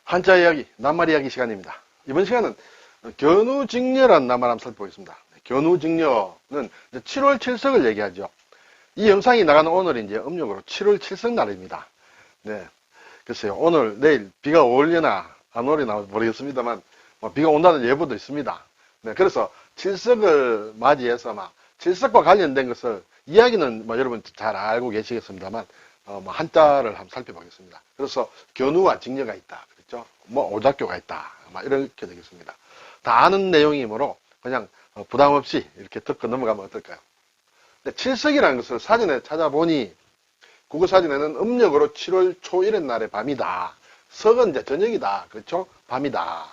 한자 이야기, 낱말 이야기 시간입니다. 이번 시간은 견우직녀라는 낱말 한번 살펴보겠습니다. 견우직녀는 7월 7석을 얘기하죠. 이 영상이 나가는 오늘이 이제 음력으로 7월 7석 날입니다. 네. 글쎄요, 오늘, 내일 비가 오려나 안 오려나 모르겠습니다만, 비가 온다는 예보도 있습니다. 네. 그래서 7석을 맞이해서 7석과 관련된 것을 이야기는 여러분 잘 알고 계시겠습니다만, 한자를 한번 살펴보겠습니다. 그래서 견우와 직녀가 있다. 그렇죠? 오작교가 있다. 이렇게 되겠습니다. 다 아는 내용이므로 그냥 부담 없이 이렇게 듣고 넘어가면 어떨까요? 7석이라는 것을 사전에 찾아보니 국어사전에는 음력으로 7월 초일의 날의 밤이다. 석은 이제 저녁이다. 그렇죠? 밤이다.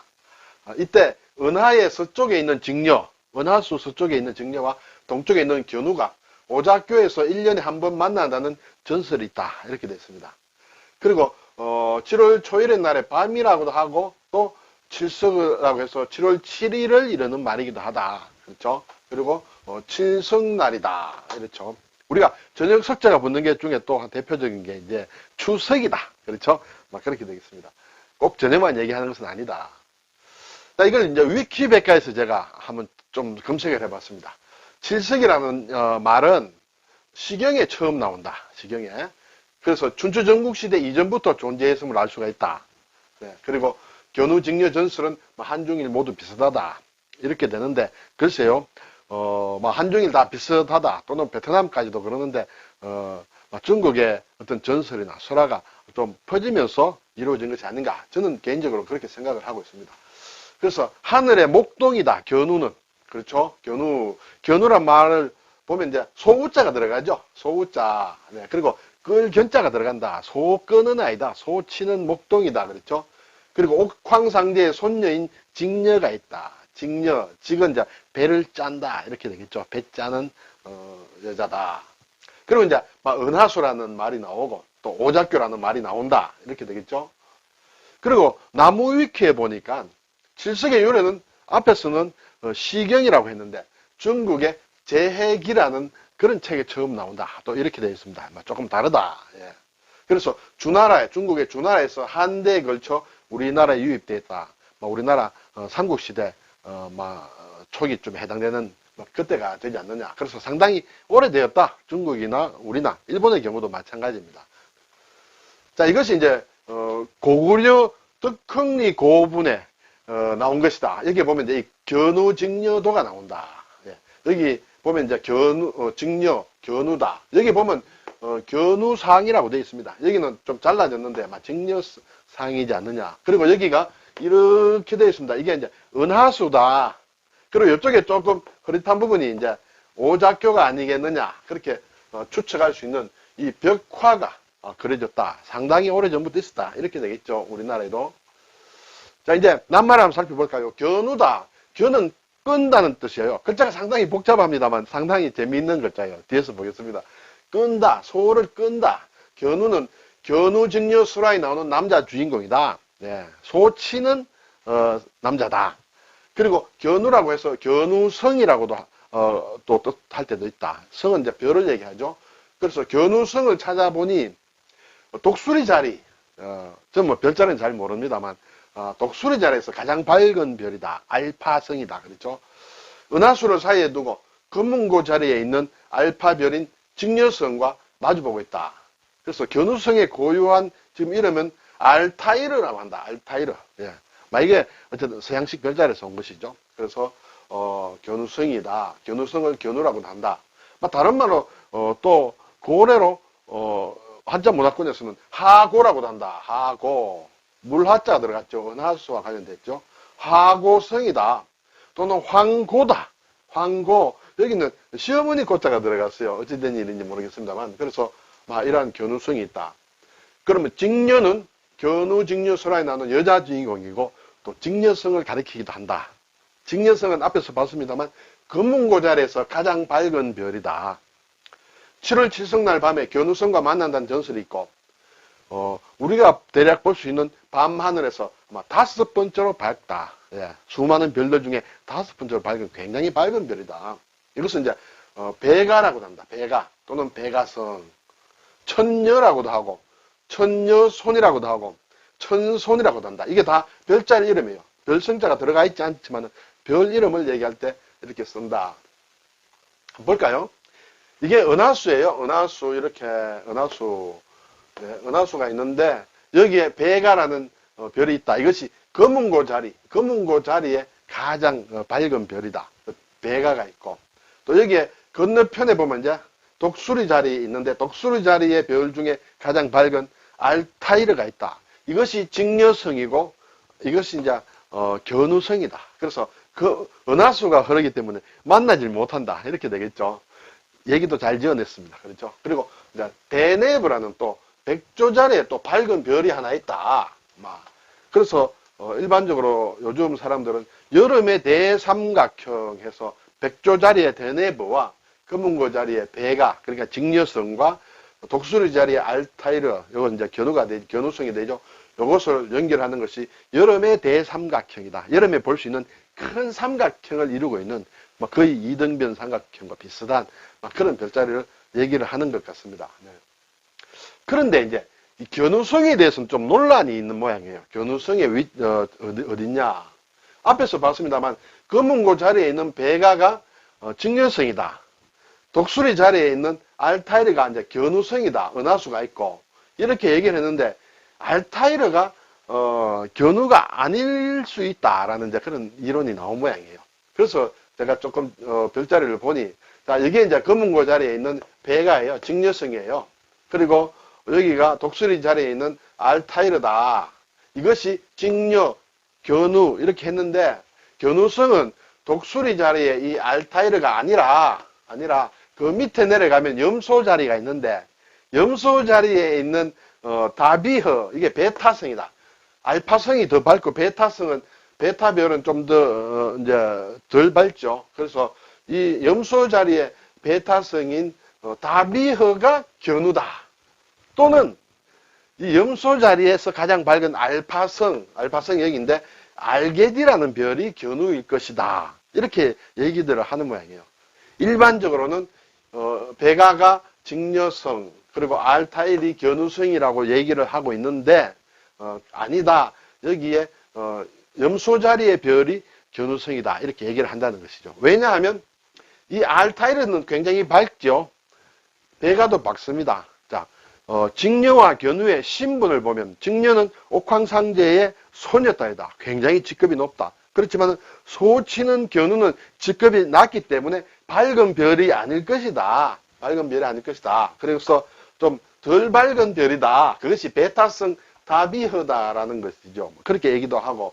이때 은하의 서쪽에 있는 직녀, 은하수 서쪽에 있는 직녀와 동쪽에 있는 견우가 오작교에서 1년에 한 번 만난다는 전설이 있다. 이렇게 되어 있습니다. 그리고 7월 초일의 날의 밤이라고도 하고 또 칠석이라고 해서 7월 7일을 이르는 말이기도 하다. 그렇죠? 그리고 칠석날이다. 이렇죠. 우리가 저녁 석자가 붙는 게 중에 또 대표적인 게 이제 추석이다. 그렇죠? 그렇게 되겠습니다. 꼭 저녁만 얘기하는 것은 아니다. 자, 이걸 이제 위키백과에서 제가 한번 좀 검색을 해봤습니다. 칠석이라는 말은 시경에 처음 나온다. 시경에. 그래서 춘추전국시대 이전부터 존재했음을 알 수가 있다. 네. 그리고 견우직녀 전설은 한중일 모두 비슷하다. 이렇게 되는데, 글쎄요, 한중일 다 비슷하다. 또는 베트남까지도 그러는데, 중국의 어떤 전설이나 설화가 좀 퍼지면서 이루어진 것이 아닌가. 저는 개인적으로 그렇게 생각을 하고 있습니다. 그래서 하늘의 목동이다. 견우는. 그렇죠? 견우란 말을 보면 이제 소우자가 들어가죠. 소우자. 네. 그리고 끌견자가 들어간다. 소끄는 아이다. 소치는 목동이다. 그렇죠? 그리고 옥황상제의 손녀인 직녀가 있다. 직녀, 직은 이제 배를 짠다. 이렇게 되겠죠. 배 짜는 여자다. 그리고 이제 은하수라는 말이 나오고 또 오작교라는 말이 나온다. 이렇게 되겠죠. 그리고 나무위키에 보니까 칠석의 유래는 앞에서는 시경이라고 했는데 중국의 제해기라는 그런 책에 처음 나온다. 또 이렇게 되어 있습니다. 조금 다르다. 예. 그래서 중국의 주나라에서 한대에 걸쳐 우리나라에 유입되어 있다. 우리나라 삼국시대 초기쯤에 해당되는 그때가 되지 않느냐. 그래서 상당히 오래되었다. 중국이나 우리나 일본의 경우도 마찬가지입니다. 자, 이것이 이제 고구려 덕흥리 고분에 나온 것이다. 여기 보면 이제 이 견우직녀도가 나온다. 예. 여기 보면 이제 직녀, 견우다. 여기 보면 견우상이라고 되어 있습니다. 여기는 좀 잘라졌는데 직녀상이지 않느냐. 그리고 여기가 이렇게 되어 있습니다. 이게 이제 은하수다. 그리고 이쪽에 조금 흐릿한 부분이 이제 오작교가 아니겠느냐. 그렇게 추측할 수 있는 이 벽화가 그려졌다. 상당히 오래전부터 있었다. 이렇게 되겠죠. 우리나라에도. 자, 이제 낱말을 한번 살펴볼까요? 견우다. 견은 끈다는 뜻이에요. 글자가 상당히 복잡합니다만 상당히 재미있는 글자예요. 뒤에서 보겠습니다. 끈다. 소를 끈다. 견우는 견우직녀 수라에 나오는 남자 주인공이다. 네. 소치는 남자다. 그리고 견우라고 해서 견우성이라고도 또 뜻할 때도 있다. 성은 이제 별을 얘기하죠. 그래서 견우성을 찾아보니 독수리 자리, 저는 별자리는 잘 모릅니다만 독수리 자리에서 가장 밝은 별이다. 알파성이다. 그렇죠? 은하수를 사이에 두고 금문고 자리에 있는 알파별인 직녀성과 마주보고 있다. 그래서 견우성의 고유한 지금 이름은 알타이르라고 한다. 알타이르. 예. 이게 어쨌든 서양식 별자리에서 온 것이죠. 그래서 견우성이다. 견우성을 견우라고도 한다. 다른 말로 또 고래로 한자 문화권에서는 하고라고도 한다. 하고. 물하자가 들어갔죠. 은하수와 관련됐죠. 화고성이다. 또는 황고다. 황고. 여기는 시어머니 고자가 들어갔어요. 어찌된 일인지 모르겠습니다만. 그래서 이러한 견우성이 있다. 그러면 직녀는 견우직녀 설화에 나오는 여자 주인공이고 또 직녀성을 가리키기도 한다. 직녀성은 앞에서 봤습니다만 금문고 자리에서 가장 밝은 별이다. 7월 7석날 밤에 견우성과 만난다는 전설이 있고 우리가 대략 볼 수 있는 밤하늘에서 아마 5번째로 밝다. 예, 수많은 별들 중에 5번째로 밝은 굉장히 밝은 별이다. 이것은 이제 배가라고도 한다. 배가 또는 배가성, 천녀라고도 하고 천녀손이라고도 하고 천손이라고도 한다. 이게 다 별자리 이름이에요. 별성자가 들어가 있지 않지만 별 이름을 얘기할 때 이렇게 쓴다. 한번 볼까요? 이게 은하수예요. 은하수, 이렇게 은하수, 네, 은하수가 있는데 여기에 베가라는 별이 있다. 이것이 검은고 자리에 가장 밝은 별이다. 베가가 있고, 또 여기에 건너편에 보면 이제 독수리 자리에 있는데 독수리 자리의 별 중에 가장 밝은 알타이르가 있다. 이것이 직녀성이고 이것이 이제 견우성이다. 그래서 그 은하수가 흐르기 때문에 만나질 못한다. 이렇게 되겠죠. 얘기도 잘 지어냈습니다. 그렇죠? 그리고 이제 데네브라는 또 백조자리에 또 밝은 별이 하나 있다. 그래서 일반적으로 요즘 사람들은 여름에 대삼각형 해서 백조자리의 데네브와 검은고 자리의 베가, 그러니까 직녀성과 독수리 자리의 알타이르, 이건 이제 견우성이 되죠. 이것을 연결하는 것이 여름의 대삼각형이다. 여름에 볼 수 있는 큰 삼각형을 이루고 있는 거의 이등변 삼각형과 비슷한 그런 별자리를 얘기를 하는 것 같습니다. 네. 그런데 이제 이 견우성에 대해서는 좀 논란이 있는 모양이에요. 견우성의 어디냐? 앞에서 봤습니다만 검은고 자리에 있는 베가가 직녀성이다. 독수리 자리에 있는 알타이르가 이제 견우성이다. 은하수가 있고 이렇게 얘기를 했는데 알타이르가 견우가 아닐 수 있다라는 이제 그런 이론이 나온 모양이에요. 그래서 제가 조금 별자리를 보니 자 이게 이제 검은고 자리에 있는 베가예요. 직녀성이에요. 그리고 여기가 독수리 자리에 있는 알타이르다. 이것이 직녀, 견우 이렇게 했는데 견우성은 독수리 자리에 이 알타이르가 아니라 그 밑에 내려가면 염소 자리가 있는데 염소 자리에 있는 다비허 이게 베타성이다. 알파성이 더 밝고 베타별은 좀 더 이제 덜 밝죠. 그래서 이 염소 자리에 베타성인 다비허가 견우다. 또는 이 염소 자리에서 가장 밝은 알파성이 여기인데 알게디라는 별이 견우일 것이다. 이렇게 얘기들을 하는 모양이에요. 일반적으로는 베가가 직녀성 그리고 알타일이 견우성이라고 얘기를 하고 있는데 아니다. 여기에 염소 자리의 별이 견우성이다. 이렇게 얘기를 한다는 것이죠. 왜냐하면 이 알타일은 굉장히 밝죠. 베가도 밝습니다. 자, 직녀와 견우의 신분을 보면 직녀는 옥황상제의 소녀딸이다. 굉장히 직급이 높다. 그렇지만 소치는 견우는 직급이 낮기 때문에 밝은 별이 아닐 것이다. 밝은 별이 아닐 것이다. 그래서 좀 덜 밝은 별이다. 그것이 베타성 다비허다라는 것이죠. 그렇게 얘기도 하고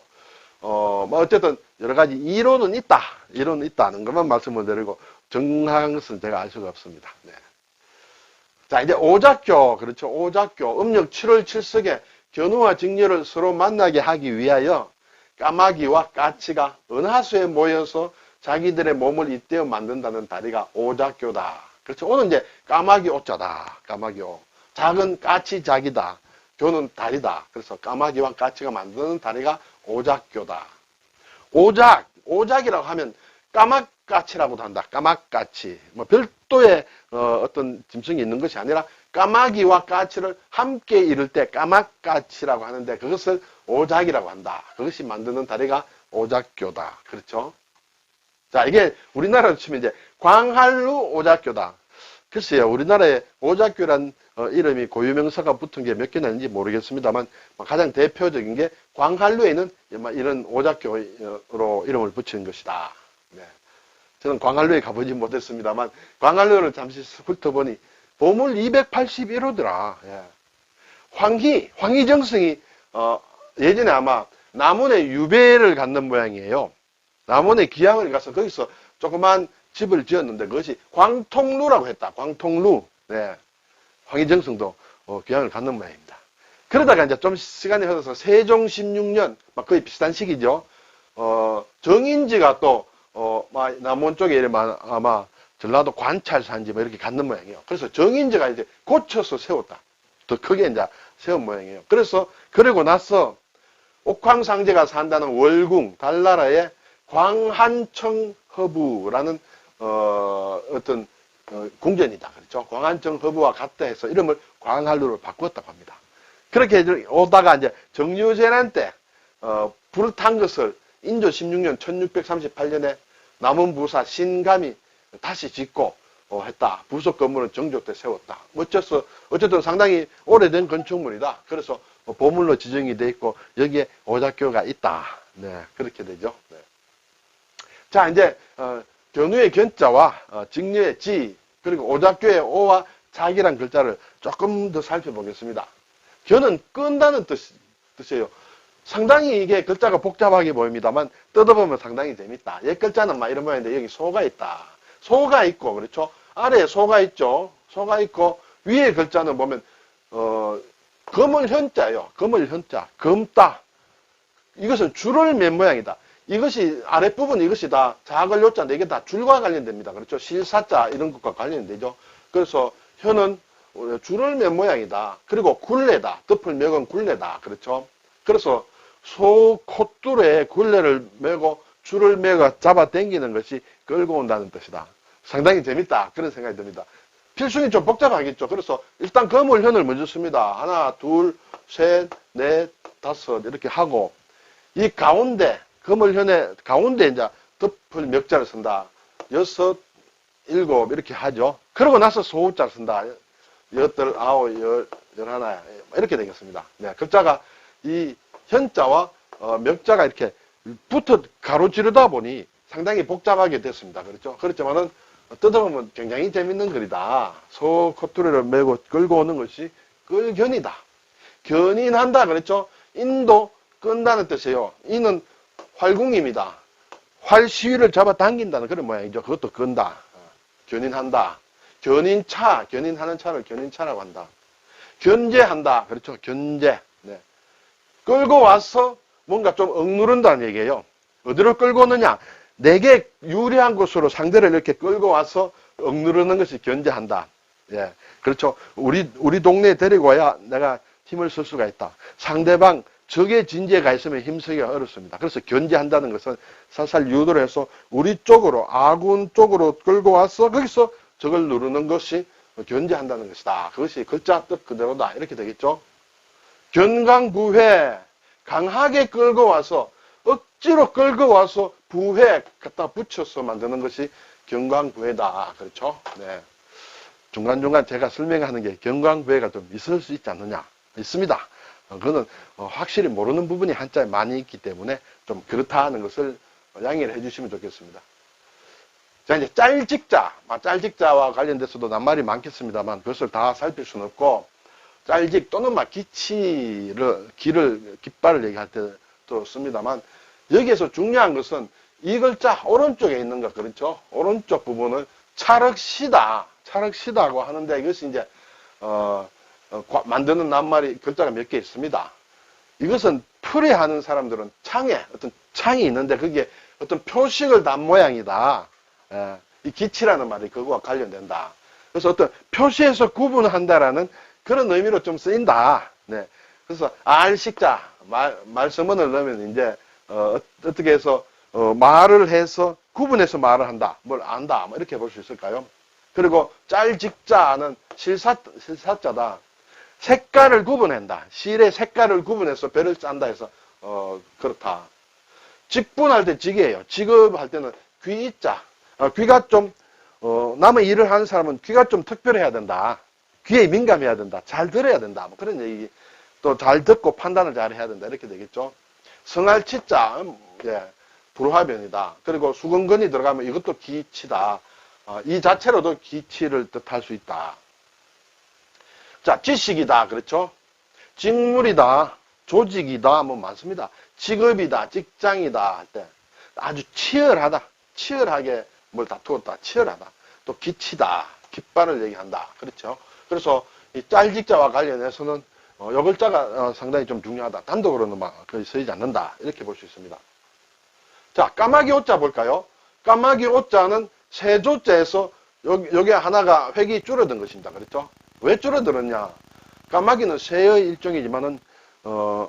어쨌든 여러 가지 이론은 있다는 것만 말씀을 드리고 정확한 것은 제가 알 수가 없습니다. 네. 자, 이제 오작교, 그렇죠. 오작교, 음력 7월 7석에 견우와 직녀를 서로 만나게 하기 위하여 까마귀와 까치가 은하수에 모여서 자기들의 몸을 잇대어 만든다는 다리가 오작교다. 그렇죠. 오늘 이제 까마귀 오자다. 까마귀 오. 작은 까치 작이다. 교는 다리다. 그래서 까마귀와 까치가 만드는 다리가 오작교다. 오작이라고 하면 까막까치라고도 한다. 까막까치. 별도의 어떤 짐승이 있는 것이 아니라 까마귀와 까치를 함께 이룰 때 까막까치라고 하는데 그것을 오작이라고 한다. 그것이 만드는 다리가 오작교다. 그렇죠? 자, 이게 우리나라로 치면 이제 광활루 오작교다. 글쎄요, 우리나라에 오작교란 이름이 고유명사가 붙은 게 몇 개나 있는지 모르겠습니다만 가장 대표적인 게 광활루에 있는 이런 오작교로 이름을 붙인 것이다. 네. 저는 광활루에 가보지 못했습니다만 광활루를 잠시 훑어보니 보물 281호더라. 예. 황희정승이 예전에 아마 남원에 유배를 갖는 모양이에요. 남원에 기양을 가서 거기서 조그만 집을 지었는데 그것이 광통루라고 했다. 광통루. 네. 황희정승도 기양을 갖는 모양입니다. 그러다가 이제 좀 시간이 흘러서 세종 16년 거의 비슷한 시기죠. 정인지가 또 남원 쪽에 아마 전라도 관찰산지 이렇게 갖는 모양이에요. 그래서 정인지가 이제 고쳐서 세웠다. 더 크게 이제 세운 모양이에요. 그래서 그러고 나서 옥황상제가 산다는 월궁 달나라의 광한청허부라는 어떤 궁전이다. 그렇죠? 광한청허부와 같다 해서 이름을 광활루로 바꾸었다고 합니다. 그렇게 오다가 이제 정유재난 때, 불을 탄 것을 인조 16년 1638년에 남원 부사 신감이 다시 짓고 했다. 부속 건물은 정조 때 세웠다. 어쨌든 상당히 오래된 건축물이다. 그래서 보물로 지정이 돼 있고 여기에 오작교가 있다. 네, 그렇게 되죠. 네. 자, 이제 견우의 견자와 직녀의 지 그리고 오작교의 오와 작이란 글자를 조금 더 살펴보겠습니다. 견은 끈다는 뜻이에요. 상당히 이게 글자가 복잡하게 보입니다만 뜯어보면 상당히 재밌다. 옛 글자는 막 이런 모양인데 여기 소가 있다. 소가 있고 그렇죠. 아래에 소가 있죠. 소가 있고 위에 글자는 보면 검을 현자예요. 검을 현자. 검다. 이것은 줄을 맨 모양이다. 이것이 아랫부분 이것이 다 작을 요자 4개 다 줄과 관련됩니다. 그렇죠. 실사자 이런 것과 관련되죠. 그래서 현은 줄을 맨 모양이다. 그리고 굴레다. 덮을 맥은 굴레다. 그렇죠. 그래서 소 콧줄에 굴레를 메고 줄을 메고 잡아 당기는 것이 끌고 온다는 뜻이다. 상당히 재밌다. 그런 생각이 듭니다. 필승이 좀 복잡하겠죠. 그래서 일단 거물현을 먼저 씁니다. 하나, 둘, 셋, 넷, 다섯 이렇게 하고 이 가운데 거물현의 가운데 이제 덮을 멱자를 쓴다. 여섯, 일곱 이렇게 하죠. 그러고 나서 소자를 쓴다. 여덟, 아홉, 열하나 이렇게 되겠습니다. 네, 글자가 이 현자와 멱자가 이렇게 붙어 가로지르다 보니 상당히 복잡하게 됐습니다. 그렇죠? 그렇지만은 뜯어보면 굉장히 재밌는 글이다. 소 코투리를 메고 끌고 오는 것이 끌견이다. 견인한다. 그랬죠? 인도 끈다는 뜻이에요. 이는 활궁입니다. 활 시위를 잡아 당긴다는 그런 모양이죠. 그것도 끈다. 견인한다. 견인차, 견인하는 차를 견인차라고 한다. 견제한다. 그렇죠? 견제. 네. 끌고 와서 뭔가 좀 억누른다는 얘기예요. 어디로 끌고 오느냐? 내게 유리한 곳으로 상대를 이렇게 끌고 와서 억누르는 것이 견제한다. 예. 그렇죠. 우리 동네에 데리고 와야 내가 힘을 쓸 수가 있다. 상대방 적의 진지가 있으면 힘쓰기가 어렵습니다. 그래서 견제한다는 것은 살살 유도를 해서 우리 쪽으로, 아군 쪽으로 끌고 와서 거기서 적을 누르는 것이 견제한다는 것이다. 그것이 글자 뜻 그대로다. 이렇게 되겠죠. 견강부회, 강하게 끌고 와서, 억지로 끌고 와서 부회 갖다 붙여서 만드는 것이 견강부회다. 그렇죠? 네. 중간중간 제가 설명하는 게 견강부회가 좀 있을 수 있지 않느냐. 있습니다. 그거는 확실히 모르는 부분이 한자에 많이 있기 때문에 좀 그렇다는 것을 양해를 해주시면 좋겠습니다. 자, 이제 짤직자. 짤직자와 관련돼서도 낱말이 많겠습니다만 그것을 다 살필 수는 없고, 짤직 또는 깃발을 얘기할 때도 씁니다만, 여기에서 중요한 것은 이 글자 오른쪽에 있는 것, 그렇죠? 오른쪽 부분을 차륵시다고 하는데 이것이 이제 만드는 낱말이 글자가 몇 개 있습니다. 이것은 풀이하는 사람들은 어떤 창이 있는데 거기에 어떤 표식을 단 모양이다. 예, 이 기치라는 말이 그거와 관련된다. 그래서 어떤 표시에서 구분한다라는 그런 의미로 좀 쓰인다. 네. 그래서 알식자, 말서문을 넣으면 이제, 어떻게 해서, 말을 해서, 구분해서 말을 한다. 뭘 안다. 뭐 이렇게 볼 수 있을까요? 그리고 짤직자는 실사자다. 색깔을 구분한다. 실의 색깔을 구분해서 배를 짠다 해서, 그렇다. 직분할 때 직이에요. 직업할 때는 귀자. 귀가 좀, 남의 일을 하는 사람은 귀가 좀 특별해야 된다. 귀에 민감해야 된다. 잘 들어야 된다. 뭐 그런 얘기. 또 잘 듣고 판단을 잘 해야 된다. 이렇게 되겠죠. 성알치자, 예, 불화변이다. 그리고 수근근이 들어가면 이것도 기치다. 이 자체로도 기치를 뜻할 수 있다. 자, 지식이다. 그렇죠. 직물이다. 조직이다. 뭐 많습니다. 직업이다. 직장이다. 할 때 아주 치열하다. 치열하게 뭘 다투었다. 치열하다. 또 기치다. 깃발을 얘기한다. 그렇죠. 그래서 이 짤직자와 관련해서는 요 글자가 상당히 좀 중요하다. 단독으로는 막 거의 쓰이지 않는다. 이렇게 볼 수 있습니다. 자, 까마귀 오자 볼까요? 까마귀 오자는 세조자에서 여기 하나가 획이 줄어든 것입니다. 그렇죠? 왜 줄어들었냐? 까마귀는 새의 일종이지만은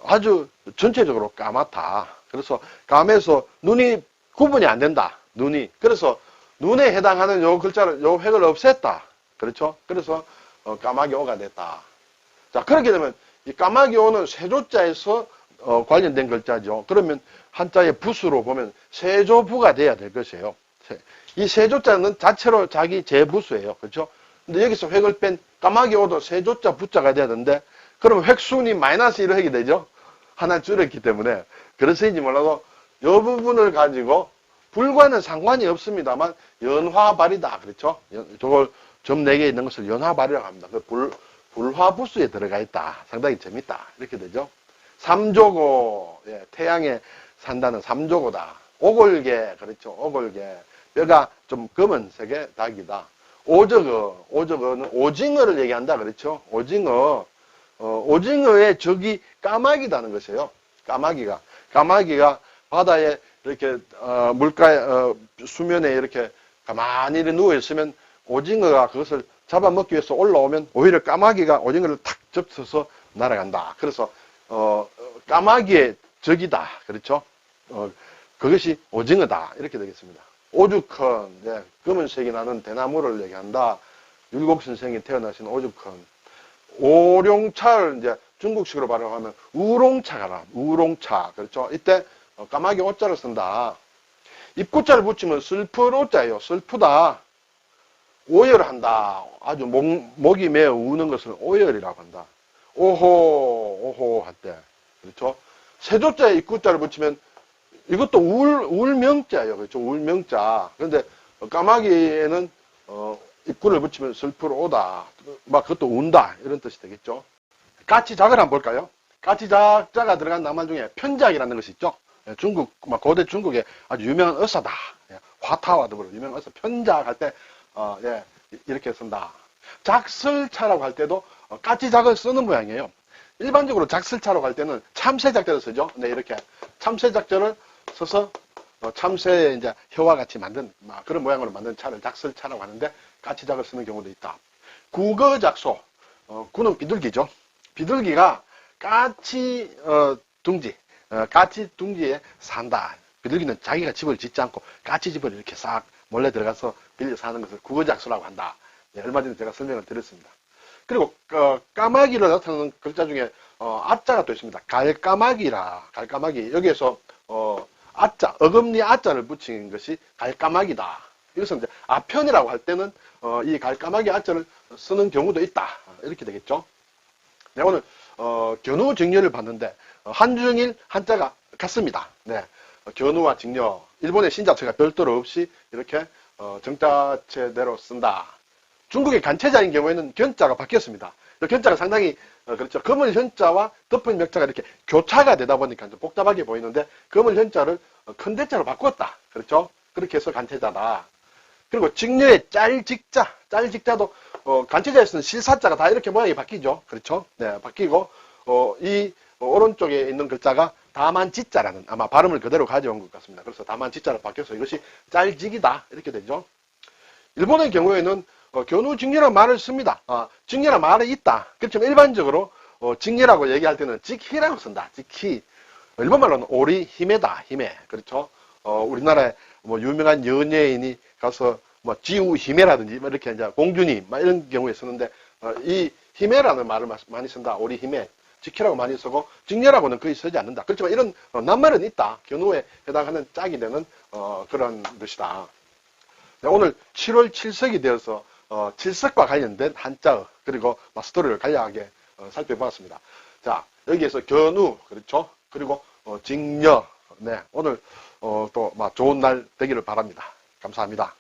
아주 전체적으로 까맣다. 그래서 까매서 눈이 구분이 안 된다. 눈이. 그래서 눈에 해당하는 요 글자를 요 획을 없앴다. 그렇죠? 그래서 까마귀 오가 됐다. 자, 그렇게 되면 이 까마귀 오는 세조자에서 관련된 글자죠. 그러면 한자의 부수로 보면 세조부가 돼야 될 것이에요. 이 세조자는 자체로 자기 제부수예요. 그렇죠? 근데 여기서 획을 뺀 까마귀 오도 세조자 부자가 돼야 되는데, 그러면 획순이 마이너스 1을 하게 되죠. 하나 줄였기 때문에. 그래서인지 몰라도 이 부분을 가지고 불과는 상관이 없습니다만 연화발이다. 그렇죠? 저걸 점 4개 있는 것을 연화발이라고 합니다. 불화부수에 들어가 있다. 상당히 재밌다. 이렇게 되죠. 삼조고, 예, 태양에 산다는 삼조고다. 오골개, 그렇죠. 오골개. 뼈가 좀 검은색의 닭이다. 오저어는 오징어를 얘기한다. 그렇죠. 오징어의 적이 까마귀다는 것이에요. 까마귀가 바다에 이렇게, 물가에, 수면에 이렇게 가만히 누워있으면 오징어가 그것을 잡아먹기 위해서 올라오면 오히려 까마귀가 오징어를 탁 접쳐서 날아간다. 그래서, 까마귀의 적이다. 그렇죠. 그것이 오징어다. 이렇게 되겠습니다. 오죽헌, 네, 검은색이 나는 대나무를 얘기한다. 율곡 선생이 태어나신 오죽헌. 오룡차를 이제 중국식으로 발음하면 우롱차가 우롱차. 그렇죠. 이때 까마귀 오자를 쓴다. 입구자를 붙이면 슬픈 오자예요. 슬프다. 오열한다. 아주 목이 매어 우는 것을 오열이라고 한다. 오호 할 때. 그렇죠. 세조자에 입구자를 붙이면 이것도 울명자예요. 그렇죠. 울명자. 그런데 까마귀에는 입구를 붙이면 슬프러 오다. 막 그것도 운다. 이런 뜻이 되겠죠. 까치작을 한번 볼까요? 까치작자가 들어간 낱말 중에 편작이라는 것이 있죠. 중국, 고대 중국에 아주 유명한 어사다. 화타와 더불어 유명한 어사. 편작 할 때, 예, 이렇게 쓴다. 작설차라고 할 때도 까치작을 쓰는 모양이에요. 일반적으로 작설차라고 할 때는 참새작자를 쓰죠. 네, 이렇게. 참새작자를 써서 참새의 이제 혀와 같이 만든 그런 모양으로 만든 차를 작설차라고 하는데 까치작을 쓰는 경우도 있다. 국어작소. 구는 비둘기죠. 비둘기가 까치 둥지에 산다. 비둘기는 자기가 집을 짓지 않고 까치 집을 이렇게 싹 몰래 들어가서 빌려 사는 것을 국어작소라고 한다. 네, 얼마 전에 제가 설명을 드렸습니다. 그리고 까마귀를 나타내는 글자 중에 아자가 또 있습니다. 갈까마귀. 여기에서 아자, 어금니 아자를 붙인 것이 갈까마귀다. 이것은 이제 아편이라고 할 때는 이 갈까마귀 아자를 쓰는 경우도 있다. 이렇게 되겠죠. 네, 오늘 견우직녀를 봤는데 한중일 한자가 같습니다. 네, 견우와 직녀, 일본의 신자체가 별도로 없이 이렇게 정자체대로 쓴다. 중국의 간체자인 경우에는 견자가 바뀌었습니다. 견자가 상당히 그렇죠. 검은 현자와 덮은 멱자가 이렇게 교차가 되다 보니까 좀 복잡하게 보이는데 검은 현자를 큰 대자로 바꿨다. 그렇죠. 그렇게 해서 간체자다. 그리고 직녀의 짤직자도 간체자에서는 실사자가 다 이렇게 모양이 바뀌죠. 그렇죠. 네, 바뀌고 이 오른쪽에 있는 글자가 다만지자라는 아마 발음을 그대로 가져온 것 같습니다. 그래서 다만지자로 바뀌어서 이것이 짤직이다 이렇게 되죠. 일본의 경우에는 견우직녀라는 말을 씁니다. 직녀라는 말이 있다. 그렇지만 일반적으로 직녀라고 얘기할 때는 직희라고 쓴다. 직희. 일본말로는 오리 히메다. 히메. 그렇죠. 우리나라에 뭐 유명한 연예인이 가서 뭐 지우 히메라든지 뭐 이렇게 이제 공주님 막 이런 경우에 쓰는데 이 히메라는 말을 많이 쓴다. 오리 히메. 직희라고 많이 쓰고 직녀라고는 거의 쓰지 않는다. 그렇지만 이런 낱말은 있다. 견우에 해당하는 짝이 되는 그런 것이다. 네, 오늘 7월 7석이 되어서 칠석과 관련된 한자어 그리고 스토리를 간략하게 살펴보았습니다. 자, 여기에서 견우 그렇죠. 그리고 직녀. 네, 오늘 또 좋은 날 되기를 바랍니다. 감사합니다.